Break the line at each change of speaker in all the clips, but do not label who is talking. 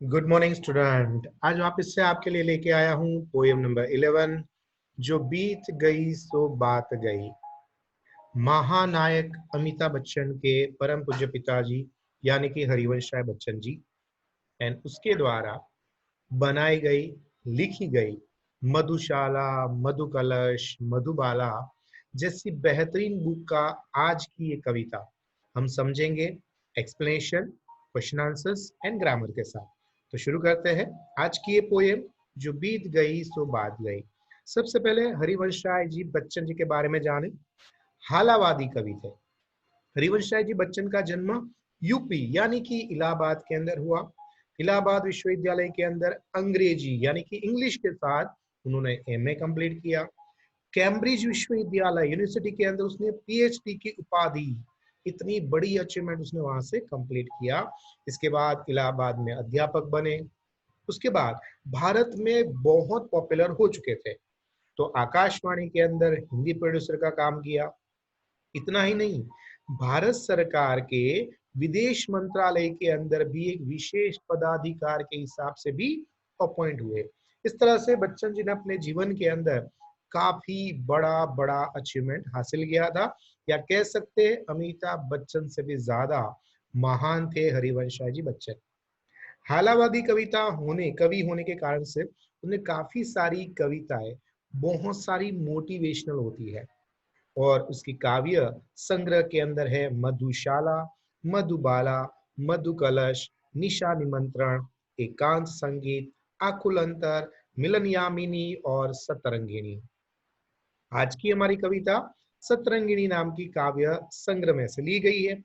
Good morning student. आज वापस से आपके लिए लेके आया हूँ पोएम नंबर 11, जो बीत गई सो बात गई। महानायक अमिताभ बच्चन के परम पूज्य पिताजी यानी कि हरिवंश राय बच्चन जी एंड उसके द्वारा बनाई गई, लिखी गई मधुशाला, मधुकलश, मधुबाला जैसी बेहतरीन बुक का आज की ये कविता हम समझेंगे explanation, question answers and grammar के साथ। तो शुरू करते हैं आज की ये पोएम, जो बीत गई सो बात गई। सबसे पहले हरिवंश राय जी बच्चन जी के बारे में जाने। हालावादी कवि थे। हरिवंश राय जी बच्चन का जन्म यूपी यानी कि इलाहाबाद के अंदर हुआ। इलाहाबाद विश्वविद्यालय के अंदर अंग्रेजी यानी कि इंग्लिश के साथ उन्होंने एमए कंप्लीट किया। कैम्ब्रिज विश्वविद्यालय यूनिवर्सिटी के अंदर उसने पीएचडी की उपाधि, इतनी बड़ी अचीवमेंट उसने वहां से कंप्लीट किया। इसके बाद इलाहाबाद में अध्यापक बने। उसके बाद भारत में बहुत पॉपुलर हो चुके थे, तो आकाशवाणी के अंदर हिंदी प्रोड्यूसर का काम किया। इतना ही नहीं, भारत सरकार के विदेश मंत्रालय के अंदर भी एक विशेष पदाधिकार के हिसाब से भी अपॉइंट हुए। इस तरह से बच्चन जी ने अपने जीवन के अंदर काफी बड़ा बड़ा अचीवमेंट हासिल किया था, या कह सकते हैं अमिताभ बच्चन से भी ज्यादा महान थे हरिवंश राय जी बच्चन। हालावादी कवि होने के कारण से उन्हें काफी सारी कविताएं बहुत सारी मोटिवेशनल होती है। और उसकी काव्य संग्रह के अंदर है मधुशाला, मधुबाला, मधुकलश, निशा निमंत्रण, एकांत संगीत, आकुल अंतर, मिलन यामिनी और सतरंगिणी। आज की हमारी कविता सतरंगिणी नाम की काव्य संग्रह में से ली गई है।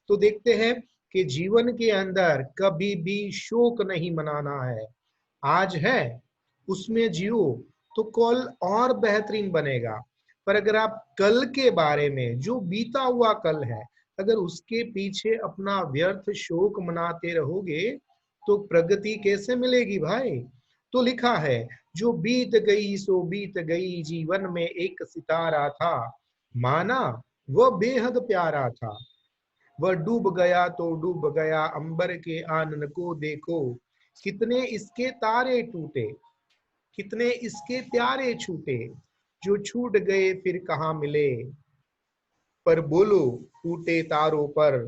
तो देखते हैं कि जीवन के अंदर कभी भी शोक नहीं मनाना है। आज है, उसमें जियो, तो कल और बेहतरीन बनेगा। पर अगर आप कल के बारे में, जो बीता हुआ कल है, अगर उसके पीछे अपना व्यर्थ शोक मनाते रहोगे तो प्रगति कैसे मिलेगी भाई। तो लिखा है, जो बीत गई सो बीत गई, जीवन में एक सितारा था, माना वह बेहद प्यारा था। वह डूब गया तो डूब गया, अंबर के आनन को देखो, कितने इसके तारे टूटे, कितने इसके प्यारे छूटे, जो छूट गए फिर कहाँ मिले। पर बोलो टूटे तारों पर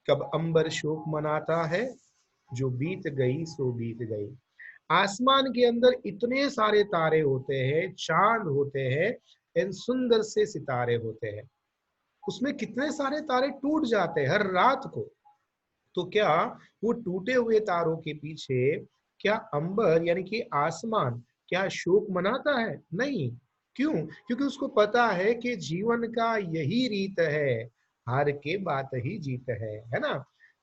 कब अंबर शोक मनाता है, जो बीत गई सो बीत गई। आसमान के अंदर इतने सारे तारे होते हैं, चांद होते हैं, इन सुंदर से सितारे होते हैं, उसमें कितने सारे तारे टूट जाते हैं हर रात को। तो क्या वो टूटे हुए तारों के पीछे, क्या अंबर यानी कि आसमान क्या शोक मनाता है? नहीं। क्यों? क्योंकि उसको पता है कि जीवन का यही रीत है, हार के बात ही जीत है ना।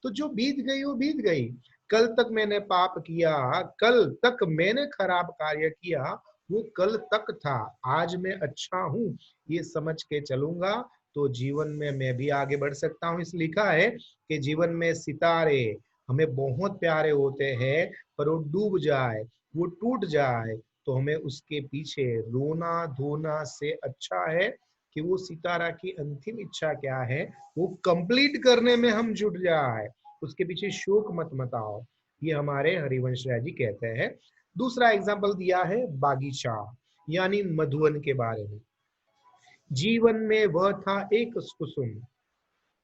तो जो बीत गई वो बीत गई। कल तक मैंने पाप किया, कल तक मैंने खराब कार्य किया, वो कल तक था। आज मैं अच्छा हूं, ये समझ के चलूंगा तो जीवन में मैं भी आगे बढ़ सकता हूँ। इस लिखा है कि जीवन में सितारे हमें बहुत प्यारे होते हैं, पर वो डूब जाए, वो टूट जाए, तो हमें उसके पीछे रोना धोना से अच्छा है कि वो सितारा की अंतिम इच्छा क्या है वो कंप्लीट करने में हम जुट जाए, उसके पीछे शोक मत मताओ। ये हमारे हरिवंश राय जी कहते हैं। दूसरा एग्जाम्पल दिया है बागीचा यानी मधुवन के बारे में। जीवन में वह था एक कुसुम,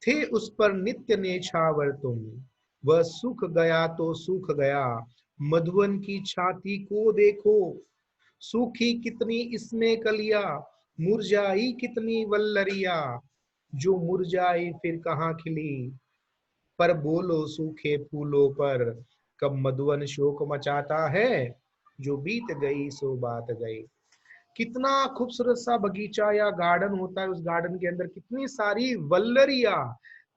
थे उस पर नित्य नेछावर तुम, वह सूख गया तो सूख गया, मधुवन की छाती को देखो, सूखी कितनी इसमें कलिया, मुरझाई कितनी वल्लरिया, जो मुरझाई फिर कहाँ खिली। पर बोलो सूखे फूलों पर कब मधुवन शोक मचाता है, जो बीत गई सो बात गई। कितना खूबसूरत सा बगीचा या गार्डन होता है, उस गार्डन के अंदर कितनी सारी वल्लरिया,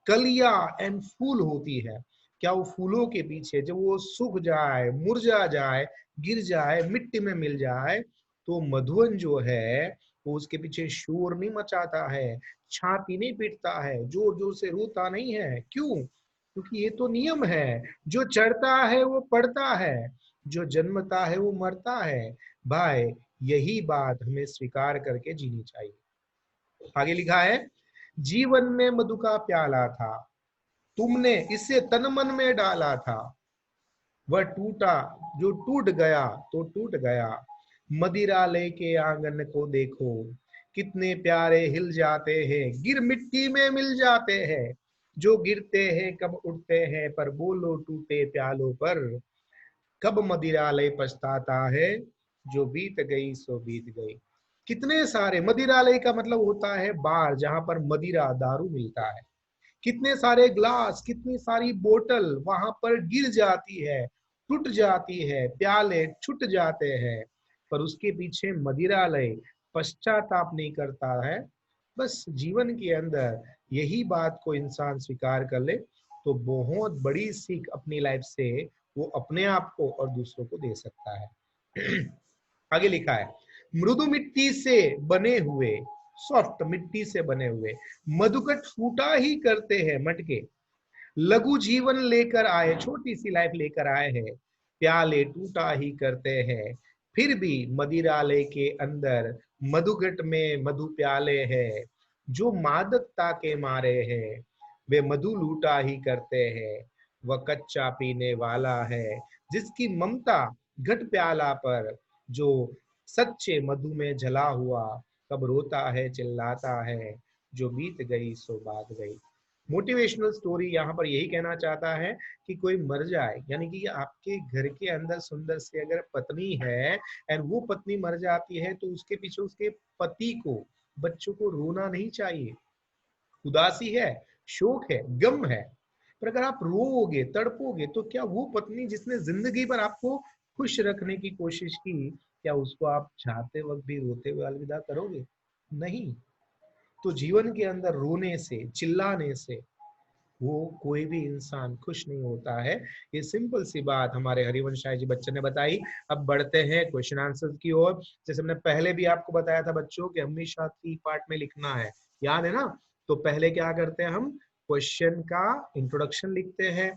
कलिया एंड फूल होती है। क्या वो फूलों के पीछे जब वो सूख जाए, मुरझा जाए, गिर जाए, मिट्टी में मिल जाए, तो मधुवन जो है वो उसके पीछे शोर नहीं मचाता है, छाती नहीं पीटता है, जोर जोर से रोता नहीं है। क्यों? क्योंकि ये तो नियम है, जो चढ़ता है वो पड़ता है, जो जन्मता है वो मरता है। भाई, यही बात हमें स्वीकार करके जीनी चाहिए। आगे लिखा है, जीवन में मधु का प्याला था, तुमने इसे तन मन में डाला था, वह टूटा जो टूट गया तो टूट गया, मदिरा लेके आंगन को देखो, कितने प्यारे हिल जाते हैं, गिर मिट्टी में मिल जाते हैं, जो गिरते हैं कब उठते हैं, पर बोलो टूटे प्यालों पर, कब मदिरा ले पछताता है, जो बीत गई सो बीत गई। कितने सारे, मदिरालय का मतलब होता है बार जहां पर मदिरा दारू मिलता है, कितने सारे ग्लास, कितनी सारी बोतल वहां पर गिर जाती है, टूट जाती है, प्याले छूट जाते हैं, पर उसके पीछे मदिरालय पश्चाताप नहीं करता है। बस जीवन के अंदर यही बात को इंसान स्वीकार कर ले तो बहुत बड़ी सीख अपनी लाइफ से वो अपने आप को और दूसरों को दे सकता है। आगे लिखा है, मृदु मिट्टी से बने हुए, सॉफ्ट मिट्टी से बने हुए मधुकट फूटा ही करते हैं मटके, लघु जीवन लेकर आए, छोटी सी लाइफ लेकर आए हैं, प्याले टूटा ही करते हैं, फिर भी मदिरालय के अंदर मधुघट में मधु प्याले हैं, जो मादकता के मारे हैं वे मधु लूटा ही करते हैं, वह कच्चा पीने वाला है जिसकी ममता घट प्याला पर, जो सच्चे मधु में जला हुआ कब रोता है चिल्लाता है, जो बीत गई सो बात गई। मोटिवेशनल स्टोरी यहाँ पर यही कहना चाहता है कि कोई मर जाए, यानी कि आपके घर के अंदर सुंदर से अगर पत्नी है एंड वो पत्नी मर जाती है तो उसके पीछे उसके पति को, बच्चों को रोना नहीं चाहिए। उदासी है, शोक है, गम है, पर अगर आप रोओगे तड़पोगे तो क्या वो पत्नी जिसने जिंदगी भर आपको खुश रखने की कोशिश की, क्या उसको आप चाहते वक्त भी रोते हुए अलविदा करोगे? नहीं। तो जीवन के अंदर रोने से, चिल्लाने से वो कोई भी इंसान खुश नहीं होता है। ये सिंपल सी बात हमारे हरिवंश राय जी बच्चन ने बताई। अब बढ़ते हैं क्वेश्चन आंसर की ओर। जैसे हमने पहले भी आपको बताया था बच्चों कि हमेशा 3 पार्ट में लिखना है, याद है ना? तो पहले क्या करते हैं हम, क्वेश्चन का इंट्रोडक्शन लिखते हैं,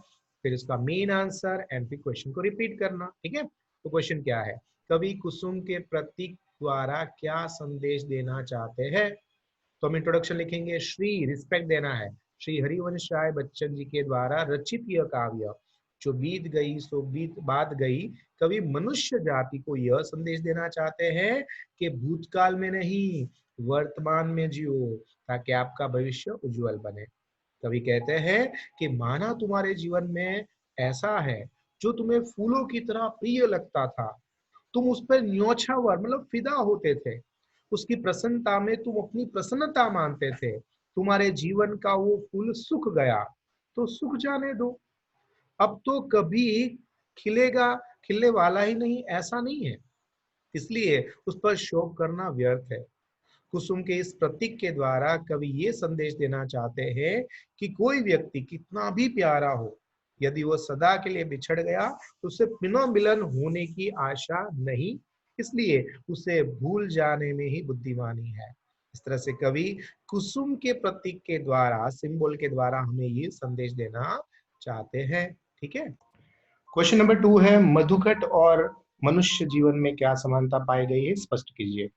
फिर इसका मेन आंसर एंड फिर क्वेश्चन को रिपीट करना। ठीक है, तो क्वेश्चन क्या है, कवि कुसुम के प्रतीक द्वारा क्या संदेश देना चाहते हैं? तो हम इंट्रोडक्शन लिखेंगे, श्री रिस्पेक्ट देना है, श्री हरिवंश राय बच्चन जी के द्वारा रचित यह काव्य जो बीत गई सो बीत बात गई, कवि मनुष्य जाति को यह संदेश देना चाहते हैं कि भूतकाल में नहीं वर्तमान में जियो ताकि आपका भविष्य उज्जवल बने। कवि कहते हैं कि माना तुम्हारे जीवन में ऐसा है जो तुम्हें फूलों की तरह प्रिय लगता था, तुम उस पर न्योछावर मतलब फिदा होते थे, उसकी प्रसन्नता में तुम अपनी प्रसन्नता मानते थे, तुम्हारे जीवन का वो फूल सूख गया तो सूख जाने दो, अब तो कभी खिलेगा, खिलने वाला ही नहीं, ऐसा नहीं है, इसलिए उस पर शोक करना व्यर्थ है। कुसुम के इस प्रतीक के द्वारा कवि ये संदेश देना चाहते हैं कि कोई व्यक्ति कितना भी प्यारा हो, यदि वो सदा के लिए बिछड़ गया तो उसे पुनः मिलन होने की आशा नहीं, इसलिए उसे भूल जाने में ही बुद्धिमानी है। इस तरह से कवि कुसुम के प्रतीक के द्वारा, सिंबल के द्वारा हमें ये संदेश देना चाहते हैं। ठीक है, क्वेश्चन नंबर 2 है, मधुकट और मनुष्य जीवन में क्या समानता पाई गई है, स्पष्ट कीजिए।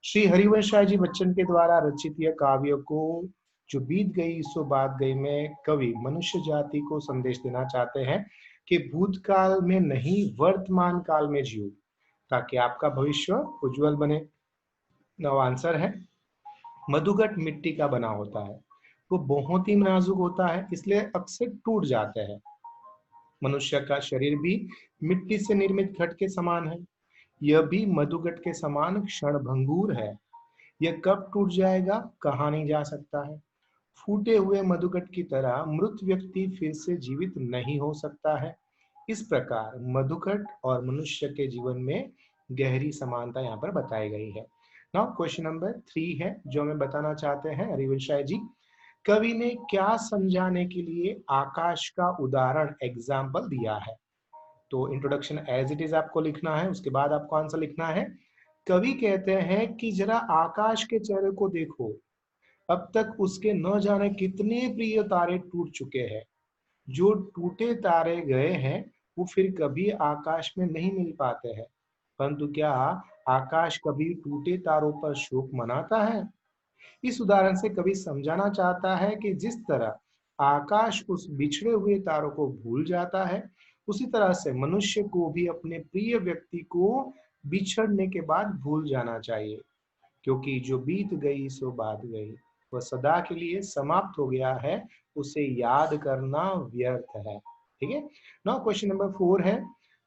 श्री हरिवंश राय जी बच्चन के द्वारा रचित यह काव्य को जो बीत गई सो बात गई में कवि मनुष्य जाति को संदेश देना चाहते हैं कि भूतकाल में नहीं वर्तमान काल में जियो ताकि आपका भविष्य उज्जवल बने। नौ आंसर है, मधुकट मिट्टी का बना होता है, वो बहुत ही नाजुक होता है इसलिए अक्सर टूट जाते हैं। मनुष्य का शरीर भी मिट्टी से निर्मित घट के समान है, यह भी मधुघट के समान क्षण भंगुर है, यह कब टूट जाएगा कहा नहीं जा सकता है। फूटे हुए मधुघट की तरह मृत व्यक्ति फिर से जीवित नहीं हो सकता है। इस प्रकार मधुघट और मनुष्य के जीवन में गहरी समानता यहाँ पर बताई गई है। नाउ क्वेश्चन नंबर 3 है जो हमें बताना चाहते हैं हरिवंश राय जी, कवि ने क्या समझाने के लिए आकाश का उदाहरण एग्जाम्पल दिया है? तो इंट्रोडक्शन एज इट इज आपको लिखना है, उसके बाद आपको आंसर लिखना है। कवि कहते हैं कि जरा आकाश के चेहरे को देखो, अब तक उसके न जाने कितने प्रिय तारे टूट चुके हैं, जो टूटे तारे गए हैं वो फिर कभी आकाश में नहीं मिल पाते हैं, परंतु क्या आकाश कभी टूटे तारों पर शोक मनाता है? इस उदाहरण से कवि समझाना चाहता है कि जिस तरह आकाश उस बिछड़े हुए तारों को भूल जाता है, उसी तरह से मनुष्य को भी अपने प्रिय व्यक्ति को बिछड़ने के बाद भूल जाना चाहिए, क्योंकि जो बीत गई सो बात गई, वह सदा के लिए समाप्त हो गया है, उसे याद करना व्यर्थ है। ठीक है। नाउ क्वेश्चन नंबर 4 है,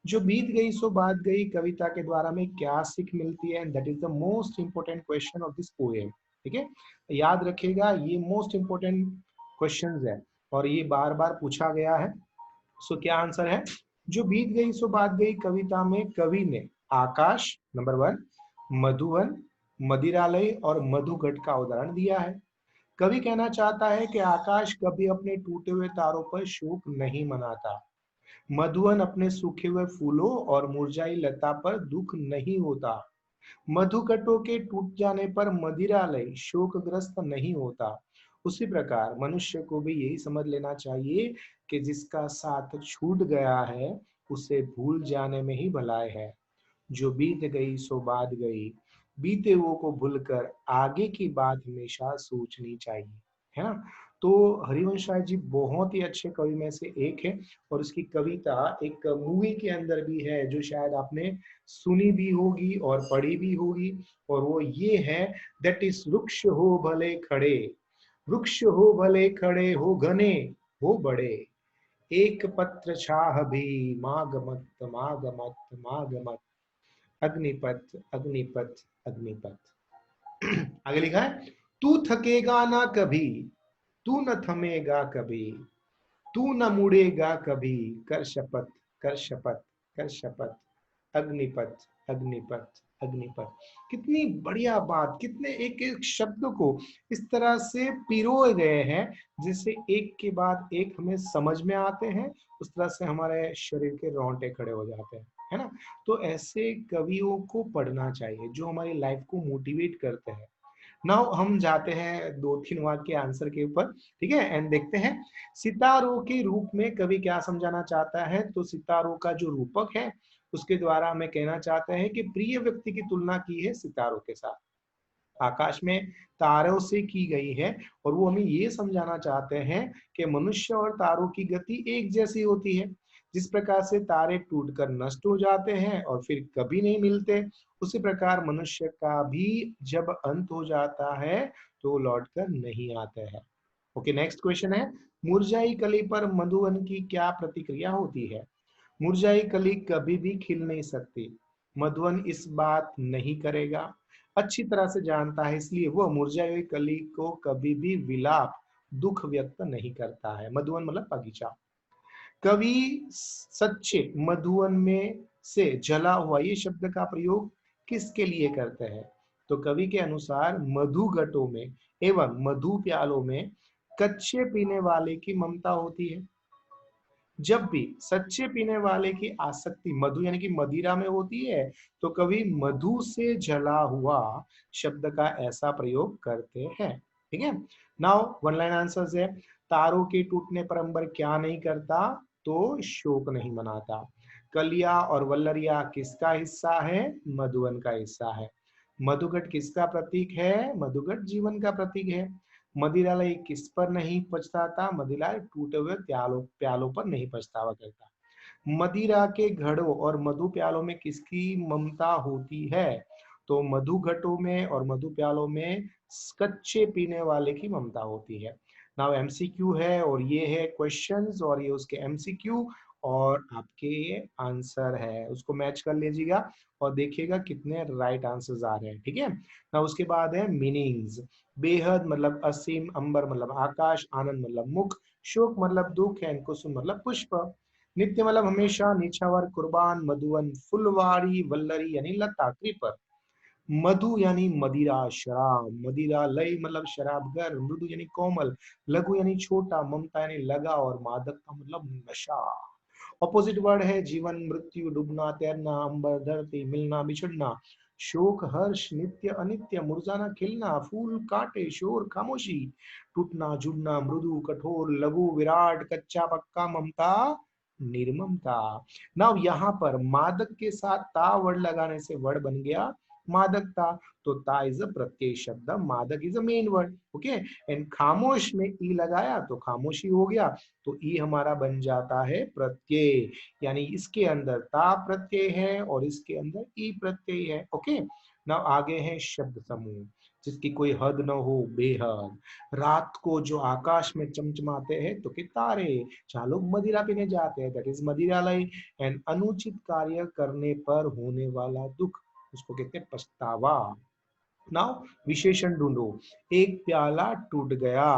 जो बीत गई सो बात गई कविता के द्वारा हमें क्या सीख मिलती है? That is the most important question of this poem. ठीक है, याद रखिएगा, ये मोस्ट इंपोर्टेंट क्वेश्चंस है और ये बार बार पूछा गया है। सो क्या आंसर है? जो बीत गई सो बात गई कविता में कवि ने आकाश नंबर 1, मधुवन, मदिरालय और मधुघट का उदाहरण दिया है। कवि कहना चाहता है कि आकाश कभी अपने टूटे हुए तारों पर शोक नहीं मनाता, मधुवन अपने सूखे हुए फूलों और मुरझाई लता पर दुख नहीं होता, मधुकटों के टूट जाने पर मदिरालय शोकग्रस्त नहीं होता। उसी प्रकार मनुष्य को भी यही समझ लेना चाहिए कि जिसका साथ छूट गया है उसे भूल जाने में ही भलाई है। जो बीत गई सो बात गई, बीते हुए को भूलकर आगे की बात हमेशा सोचनी चाहिए, है ना। तो हरिवंश राय जी बहुत ही अच्छे कवि में से एक है और उसकी कविता एक मूवी के अंदर भी है जो शायद आपने सुनी भी होगी और पढ़ी भी होगी, और वो ये है, दैट इज वृक्ष हो भले खड़े, वृक्ष हो भले खड़े हो घने हो बड़े, एक पत्र छाह भी माग मत माग मत माग मत, अग्निपथ अग्निपथ अग्निपथ। आगे लिखा है, तू थकेगा ना कभी, तू न थमेगा कभी, तू न मुड़ेगा कभी, कर शपथ कर शपथ कर शपथ, अग्निपथ अग्निपथ अग्निपथ। कितनी बढ़िया बात, कितने एक एक शब्द को इस तरह से पिरोए गए हैं जिससे एक के बाद एक हमें समझ में आते हैं, उस तरह से हमारे शरीर के रोंगटे खड़े हो जाते हैं, है ना। तो ऐसे कवियों को पढ़ना चाहिए जो हमारी लाइफ को मोटिवेट करते हैं। नाउ हम जाते हैं 2-3 वाक्य के आंसर के ऊपर, ठीक है, एंड देखते हैं सितारों के रूप में कवि क्या समझाना चाहता है। तो सितारों का जो रूपक है उसके द्वारा हमें कहना चाहते हैं कि प्रिय व्यक्ति की तुलना की है सितारों के साथ, आकाश में तारों से की गई है, और वो हमें ये समझाना चाहते हैं कि मनुष्य और तारों की गति एक जैसी होती है। जिस प्रकार से तारे टूटकर नष्ट हो जाते हैं और फिर कभी नहीं मिलते, उसी प्रकार मनुष्य का भी जब अंत हो जाता है तो लौट कर नहीं आते हैं। ओके, नेक्स्ट क्वेश्चन है, मुरझाई कली पर मधुवन की क्या प्रतिक्रिया होती है? मुरझाई कली कभी भी खिल नहीं सकती, मधुवन इस बात नहीं करेगा, अच्छी तरह से जानता है, इसलिए वह मुरझाई हुई कली को कभी भी विलाप दुख व्यक्त नहीं करता है। मधुवन मतलब बगीचा। कवि सच्चे मधुवन में से जला हुआ ये शब्द का प्रयोग किसके लिए करते हैं? तो कवि के अनुसार मधुघटों में एवं मधु प्यालों में कच्चे पीने वाले की ममता होती है। जब भी सच्चे पीने वाले की आसक्ति मधु यानी कि मदिरा में होती है तो कभी मधु से जला हुआ शब्द का ऐसा प्रयोग करते हैं। ठीक है। नाउ वन लाइन आंसर्स है, तारों के टूटने पर अंबर क्या नहीं करता? तो शोक नहीं मनाता। कलिया और वल्लरिया किसका हिस्सा है? मधुवन का हिस्सा है। मधुघट किसका प्रतीक है? मधुघट जीवन का प्रतीक है। मदिरालय किस पर नहीं पछताता? मदिरालय टूटे हुए प्यालों प्यालों पर नहीं पछतावा करता। मदिरा के घड़ों और मधु प्यालों में किसकी ममता होती है? तो मधु घटों में और मधु प्यालों में कच्चे पीने वाले की ममता होती है। नाउ एमसीक्यू है और ये है क्वेश्चंस और ये उसके एमसीक्यू और आपके ये आंसर है, उसको मैच कर लीजिएगा और देखिएगा कितने राइट आंसर्स आ रहे हैं। ठीक है ना। उसके बाद है मीनिंग्स, बेहद मतलब असीम, अंबर मतलब आकाश, आनंद मतलब मुख, शोक मतलब दुख एंड कुसुम मतलब पुष्प, नित्य मतलब हमेशा, निछावर कुर्बान, मधुवन फुलवारी, वल्लरी यानी लता कृपर, मधु यानी मदिरा शराब, मदिरा लय मतलब शराब घर, मृदु यानी कोमल, लघु यानी छोटा, ममता यानी लगा और मादक का मतलब नशा। ऑपोजिट वर्ड है जीवन मृत्यु, डूबना तैरना, अंबर धरती, मिलना बिछड़ना, शोक हर्ष, नित्य अनित्य, मुरझाना खिलना, फूल काटे शोर खामोशी, टूटना जुड़ना, मृदु कठोर, लघु विराट, कच्चा पक्का, ममता निर्ममता। नाउ यहाँ पर मादक के साथ ता वर्ड लगाने से वर्ड बन गया मादकता, तो ता इज अ प्रत्यय शब्द, मादक is a main word, okay. And खामोश में ई लगाया तो खामोशी हो गया, तो ई हमारा बन जाता है प्रत्यय, यानी इसके अंदर ता प्रत्यय है और इसके अंदर ई प्रत्यय है, ओके। नाउ आगे है शब्द समूह जिसकी कोई हद न हो, बेहद। रात को जो आकाश में चमचमाते हैं तो के तारे, जहाँ लोग मदिरा पीने जाते हैं, दैट इज मदिरालय। एंड अनुचित कार्य करने पर होने वाला दुख, उसको कहते हैं पछतावा। नाउ विशेषण ढूंढो। एक प्याला टूट गया,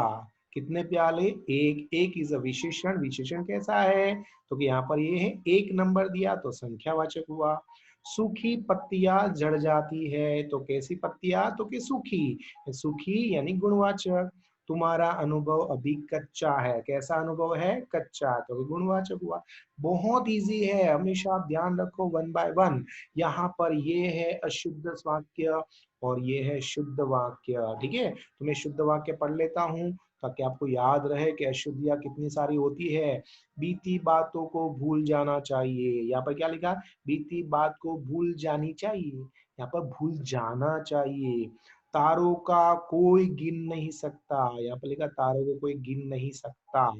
कितने प्याले, एक, एक इज अ विशेषण, विशेषण कैसा है, तो कि यहाँ पर ये है एक नंबर दिया तो संख्यावाचक हुआ। सूखी पत्तियां झड़ जाती है, तो कैसी पत्तियां, तो कि सूखी, सूखी यानी गुणवाचक। तुम्हारा अनुभव अभी कच्चा है, कैसा अनुभव है, कच्चा, तो कि गुणवाचक हुआ। बहुत इजी है, हमेशा आप ध्यान रखो वन बाय वन। यहाँ पर ये है अशुद्ध वाक्य और ये है शुद्ध वाक्य, ठीक है। तो मैं शुद्ध वाक्य पढ़ लेता हूँ ताकि आपको याद रहे कि अशुद्धियां कितनी सारी होती है। बीती बातों को भूल जाना चाहिए, यहाँ पर क्या लिखा, बीती बात को भूल जानी चाहिए, यहाँ पर भूल जाना चाहिए। तारों का कोई गिन नहीं सकता, यहाँ पर लिखा तारों को कोई गिन नहीं सकता।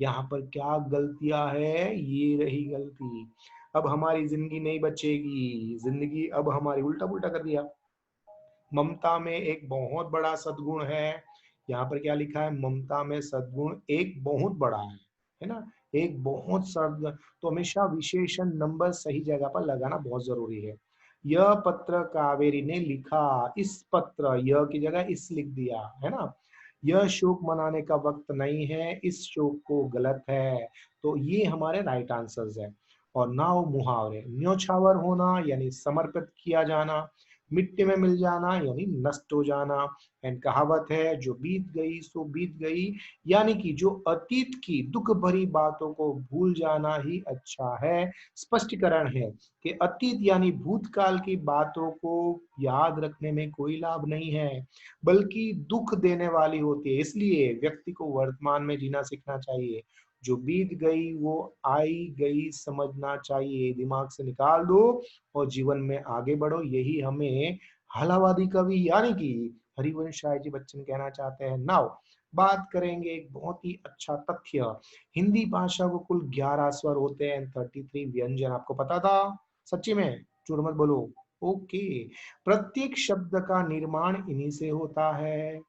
यहाँ पर क्या गलतियां है, ये रही गलती। अब हमारी जिंदगी नहीं बचेगी, जिंदगी अब हमारी उल्टा पुल्टा कर दिया। ममता में एक बहुत बड़ा सद्गुण है, यहाँ पर क्या लिखा है, ममता में सद्गुण एक बहुत बड़ा है ना, एक बहुत सद, तो हमेशा विशेषण नंबर सही जगह पर लगाना बहुत जरूरी है। यह पत्र कावेरी ने लिखा, इस पत्र, यह की जगह इस लिख दिया है ना। यह शोक मनाने का वक्त नहीं है, इस शोक को गलत है, तो ये हमारे राइट आंसर्स है। और नाव मुहावरे, न्योछावर होना यानी समर्पित किया जाना, मिट्टी में मिल जाना यानी नष्ट हो जाना। एंड कहावत है, जो बीत गई सो बीत गई, यानी कि जो अतीत की दुख भरी बातों को भूल जाना ही अच्छा है। स्पष्टीकरण है कि अतीत यानी भूतकाल की बातों को याद रखने में कोई लाभ नहीं है, बल्कि दुख देने वाली होती है, इसलिए व्यक्ति को वर्तमान में जीना सीखना चाहिए। जो बीत गई वो आई गई समझना चाहिए, दिमाग से निकाल दो और जीवन में आगे बढ़ो, यही हमें हलावादी कवि यानी कि हरिवंश राय जी बच्चन कहना चाहते हैं। नाउ बात करेंगे एक बहुत ही अच्छा तथ्य, हिंदी भाषा को कुल 11 स्वर होते हैं, 33 व्यंजन, आपको पता था, सच्ची में, झूठ मत बोलो, ओके। प्रत्येक शब्द का निर्माण इन्हीं से होता है।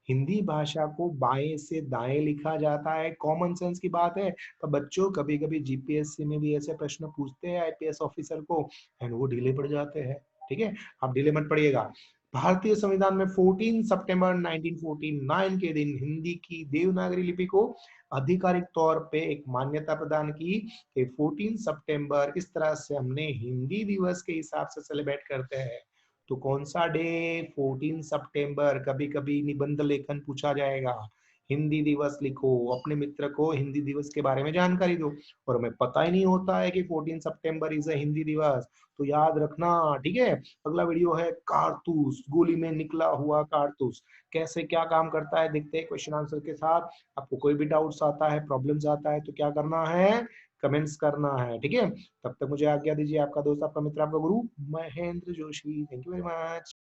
हिंदी भाषा को बाएं से दाएं लिखा जाता है, कॉमन सेंस की बात है। तो बच्चों कभी कभी जीपीएससी में भी ऐसे प्रश्न पूछते हैं आईपीएस ऑफिसर को, एंड वो ढीले पड़ जाते हैं, ठीक है, आप ढीले मत पड़िएगा। भारतीय संविधान में 14 सितंबर 1949 के दिन हिंदी की देवनागरी लिपि को आधिकारिक तौर पे एक मान्यता प्रदान की कि 14 सितंबर, इस तरह से हमने हिंदी दिवस के हिसाब से सेलिब्रेट करते हैं। तो कौन सा डे, 14 सितंबर। कभी कभी निबंध लेखन पूछा जाएगा, हिंदी दिवस लिखो, अपने मित्र को हिंदी दिवस के बारे में जानकारी दो, और हमें पता ही नहीं होता है कि 14 सितंबर इज अ हिंदी दिवस, तो याद रखना, ठीक है। अगला वीडियो है कारतूस, गोली में निकला हुआ कारतूस, कैसे क्या काम करता है देखते हैं क्वेश्चन आंसर के साथ। आपको कोई भी डाउट्स आता है, प्रॉब्लम्स आता है, तो क्या करना है, कमेंट्स करना है, ठीक है। तब तक मुझे आज्ञा दीजिए, आपका दोस्त, आपका मित्र, आपका गुरु Mahendra Joshi, thank you very much.